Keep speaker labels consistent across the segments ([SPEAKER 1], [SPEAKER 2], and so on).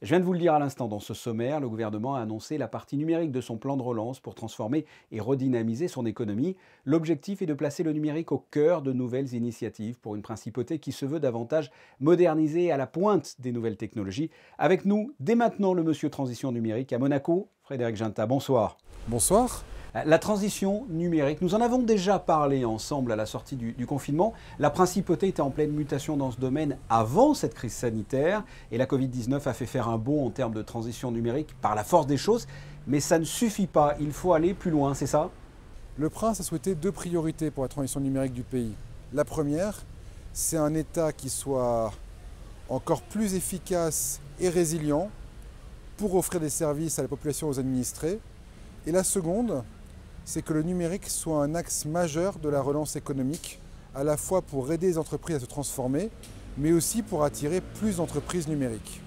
[SPEAKER 1] Je viens de vous le dire à l'instant, dans ce sommaire, le gouvernement a annoncé la partie numérique de son plan de relance pour transformer et redynamiser son économie. L'objectif est de placer le numérique au cœur de nouvelles initiatives pour une principauté qui se veut davantage modernisée et à la pointe des nouvelles technologies. Avec nous, dès maintenant, le monsieur transition numérique à Monaco, Frédéric Ginta. Bonsoir.
[SPEAKER 2] Bonsoir.
[SPEAKER 1] La transition numérique, nous en avons déjà parlé ensemble à la sortie du confinement. La principauté était en pleine mutation dans ce domaine avant cette crise sanitaire et la Covid-19 a fait faire un bond en termes de transition numérique par la force des choses. Mais ça ne suffit pas, il faut aller plus loin, c'est ça?
[SPEAKER 2] Le prince a souhaité deux priorités pour la transition numérique du pays. La première, c'est un État qui soit encore plus efficace et résilient pour offrir des services à la population et aux administrés. Et la seconde, c'est que le numérique soit un axe majeur de la relance économique, à la fois pour aider les entreprises à se transformer, mais aussi pour attirer plus d'entreprises numériques.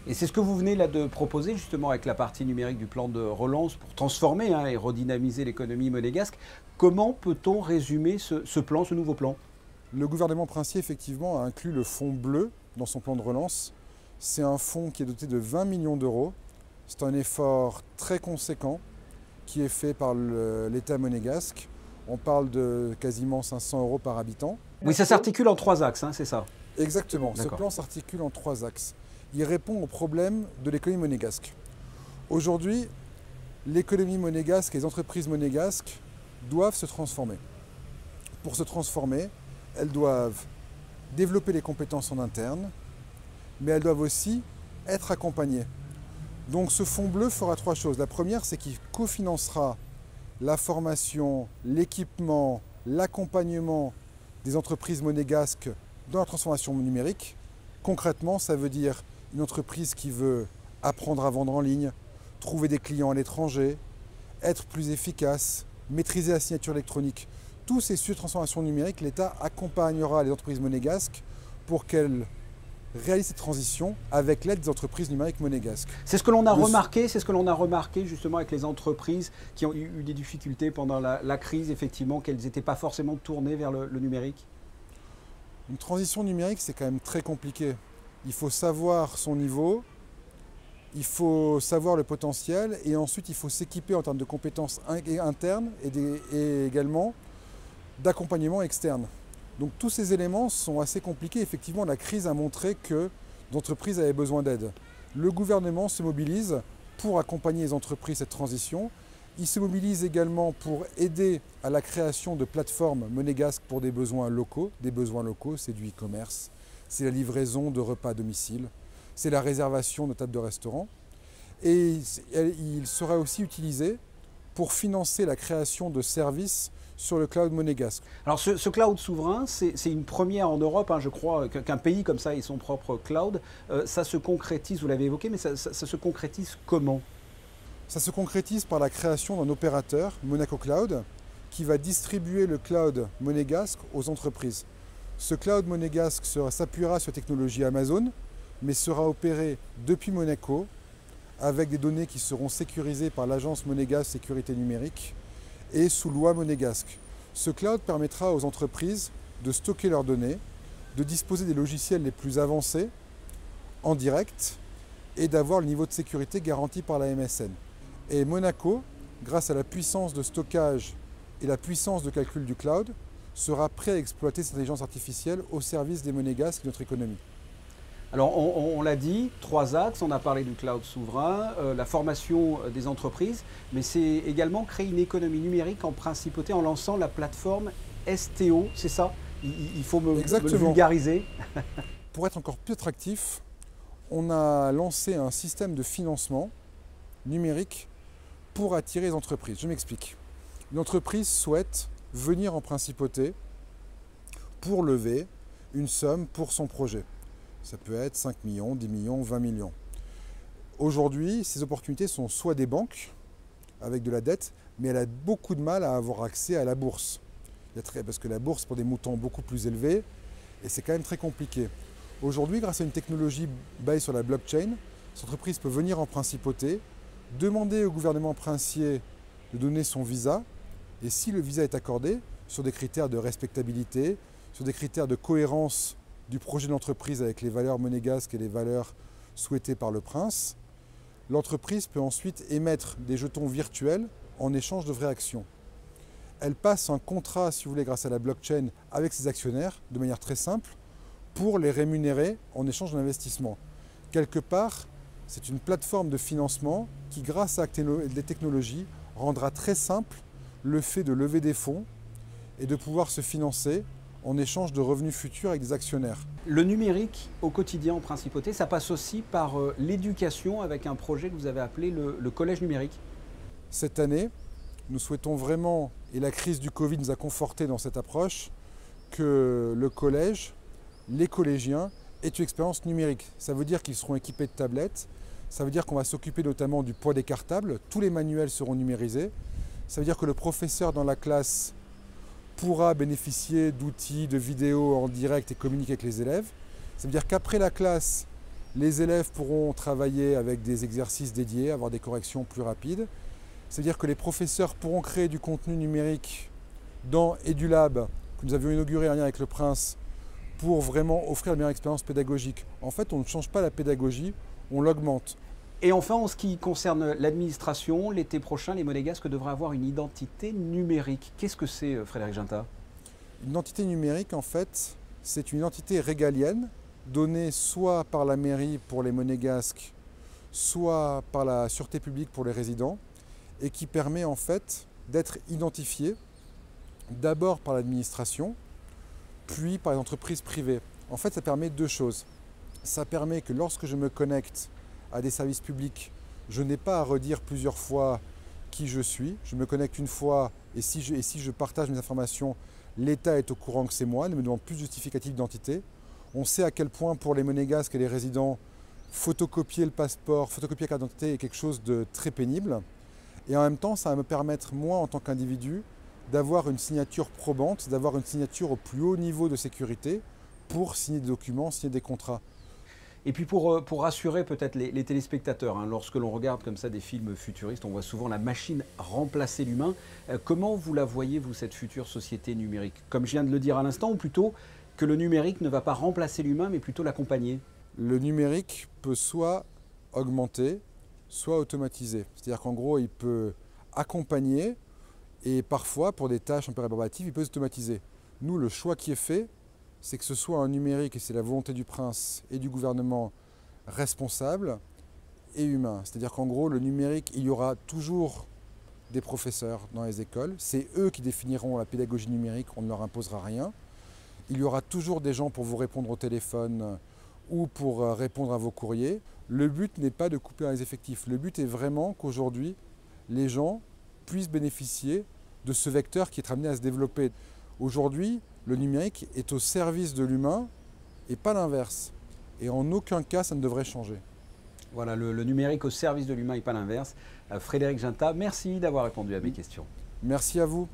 [SPEAKER 1] Et c'est ce que vous venez là de proposer justement avec la partie numérique du plan de relance pour transformer et redynamiser l'économie monégasque. Comment peut-on résumer ce plan, ce nouveau plan?
[SPEAKER 2] Le gouvernement princier, effectivement, a inclus le fonds bleu dans son plan de relance. C'est un fonds qui est doté de 20 millions d'euros. C'est un effort très conséquent qui est fait par l'État monégasque. On parle de quasiment 500 euros par habitant.
[SPEAKER 1] Oui, ça s'articule en trois axes, c'est ça?
[SPEAKER 2] Exactement, ce
[SPEAKER 1] D'accord.
[SPEAKER 2] plan s'articule en trois axes. Il répond aux problèmes de l'économie monégasque. Aujourd'hui, l'économie monégasque et les entreprises monégasques doivent se transformer. Pour se transformer, elles doivent développer les compétences en interne, mais elles doivent aussi être accompagnées. Donc ce fonds bleu fera trois choses. La première, c'est qu'il cofinancera la formation, l'équipement, l'accompagnement des entreprises monégasques dans la transformation numérique. Concrètement, ça veut dire une entreprise qui veut apprendre à vendre en ligne, trouver des clients à l'étranger, être plus efficace, maîtriser la signature électronique. Tous ces sujets de transformation numérique, l'État accompagnera les entreprises monégasques pour qu'elles réalisent cette transition avec l'aide des entreprises numériques monégasques.
[SPEAKER 1] C'est ce que l'on a remarqué, c'est ce que l'on a remarqué justement avec les entreprises qui ont eu des difficultés pendant la crise, effectivement, qu'elles n'étaient pas forcément tournées vers le numérique.
[SPEAKER 2] Une transition numérique, c'est quand même très compliqué. Il faut savoir son niveau, il faut savoir le potentiel et ensuite il faut s'équiper en termes de compétences internes et également d'accompagnement externe. Donc tous ces éléments sont assez compliqués. Effectivement, la crise a montré que l'entreprise avait besoin d'aide. Le gouvernement se mobilise pour accompagner les entreprises cette transition. Il se mobilise également pour aider à la création de plateformes monégasques pour des besoins locaux. Des besoins locaux, c'est du e-commerce, c'est la livraison de repas à domicile, c'est la réservation de tables de restaurant. Et il sera aussi utilisé pour financer la création de services sur le cloud monégasque.
[SPEAKER 1] Alors ce cloud souverain, c'est une première en Europe, je crois, qu'un pays comme ça ait son propre cloud. Ça se concrétise, vous l'avez évoqué, mais ça se concrétise comment?
[SPEAKER 2] Ça se concrétise par la création d'un opérateur, Monaco Cloud, qui va distribuer le cloud monégasque aux entreprises. Ce cloud monégasque s'appuiera sur la technologie Amazon, mais sera opéré depuis Monaco, avec des données qui seront sécurisées par l'agence monégasque sécurité numérique et sous loi monégasque. Ce cloud permettra aux entreprises de stocker leurs données, de disposer des logiciels les plus avancés en direct et d'avoir le niveau de sécurité garanti par la MSN. Et Monaco, grâce à la puissance de stockage et la puissance de calcul du cloud, sera prêt à exploiter cette intelligence artificielle au service des monégasques et de notre économie.
[SPEAKER 1] Alors on l'a dit, trois axes, on a parlé du cloud souverain, la formation des entreprises, mais c'est également créer une économie numérique en principauté en lançant la plateforme STO, c'est ça? Il faut me le vulgariser.
[SPEAKER 2] Pour être encore plus attractif, on a lancé un système de financement numérique pour attirer les entreprises. Je m'explique. Une entreprise souhaite venir en principauté pour lever une somme pour son projet. Ça peut être 5 millions, 10 millions, 20 millions. Aujourd'hui, ces opportunités sont soit des banques avec de la dette, mais elle a beaucoup de mal à avoir accès à la bourse. Parce que la bourse, pour des montants beaucoup plus élevés, et c'est quand même très compliqué. Aujourd'hui, grâce à une technologie basée sur la blockchain, cette entreprise peut venir en principauté, demander au gouvernement princier de donner son visa, et si le visa est accordé, sur des critères de respectabilité, sur des critères de cohérence du projet d'entreprise avec les valeurs monégasques et les valeurs souhaitée par le prince, l'entreprise peut ensuite émettre des jetons virtuels en échange de vraies actions. Elle passe un contrat, si vous voulez, grâce à la blockchain avec ses actionnaires, de manière très simple, pour les rémunérer en échange d'investissement. Quelque part, c'est une plateforme de financement qui, grâce à des technologies, rendra très simple le fait de lever des fonds et de pouvoir se financer en échange de revenus futurs avec des actionnaires.
[SPEAKER 1] Le numérique au quotidien en principauté, ça passe aussi par l'éducation avec un projet que vous avez appelé le collège numérique.
[SPEAKER 2] Cette année, nous souhaitons vraiment, et la crise du Covid nous a conforté dans cette approche, que le collège, les collégiens aient une expérience numérique. Ça veut dire qu'ils seront équipés de tablettes, ça veut dire qu'on va s'occuper notamment du poids des cartables, tous les manuels seront numérisés, ça veut dire que le professeur dans la classe pourra bénéficier d'outils, de vidéos en direct et communiquer avec les élèves. Ça veut dire qu'après la classe, les élèves pourront travailler avec des exercices dédiés, avoir des corrections plus rapides. C'est-à-dire que les professeurs pourront créer du contenu numérique dans EduLab, que nous avions inauguré en lien avec le Prince, pour vraiment offrir la meilleure expérience pédagogique. En fait, on ne change pas la pédagogie, on l'augmente.
[SPEAKER 1] Et enfin, en ce qui concerne l'administration, l'été prochain, les Monégasques devraient avoir une identité numérique. Qu'est-ce que c'est, Frédéric Ginta?
[SPEAKER 2] Une identité numérique, en fait, c'est une identité régalienne, donnée soit par la mairie pour les Monégasques, soit par la sûreté publique pour les résidents, et qui permet en fait d'être identifié d'abord par l'administration, puis par les entreprises privées. En fait, ça permet deux choses. Ça permet que lorsque je me connecte à des services publics, je n'ai pas à redire plusieurs fois qui je suis. Je me connecte une fois et si je partage mes informations, l'État est au courant que c'est moi, il ne me demande plus de justificatif d'identité. On sait à quel point pour les Monégasques et les résidents, photocopier le passeport, photocopier la carte d'identité est quelque chose de très pénible. Et en même temps, ça va me permettre, moi, en tant qu'individu, d'avoir une signature probante, d'avoir une signature au plus haut niveau de sécurité pour signer des documents, signer des contrats.
[SPEAKER 1] Et puis pour rassurer peut-être les téléspectateurs, hein, lorsque l'on regarde comme ça des films futuristes, on voit souvent la machine remplacer l'humain. Comment vous la voyez, vous, cette future société numérique? Comme je viens de le dire à l'instant, ou plutôt que le numérique ne va pas remplacer l'humain, mais plutôt l'accompagner?
[SPEAKER 2] Le numérique peut soit augmenter, soit automatisé. C'est-à-dire qu'en gros, il peut accompagner et parfois, pour des tâches un peu rébarbatives, il peut automatiser. Nous, le choix qui est fait, c'est que ce soit un numérique, et c'est la volonté du prince et du gouvernement, responsable et humain. C'est-à-dire qu'en gros, le numérique, il y aura toujours des professeurs dans les écoles. C'est eux qui définiront la pédagogie numérique, on ne leur imposera rien. Il y aura toujours des gens pour vous répondre au téléphone ou pour répondre à vos courriers. Le but n'est pas de couper les effectifs. Le but est vraiment qu'aujourd'hui, les gens puissent bénéficier de ce vecteur qui est amené à se développer. Aujourd'hui, le numérique est au service de l'humain et pas l'inverse. Et en aucun cas, ça ne devrait changer.
[SPEAKER 1] Voilà, le numérique au service de l'humain et pas l'inverse. Frédéric Ginta, merci d'avoir répondu à mes questions.
[SPEAKER 2] Merci à vous.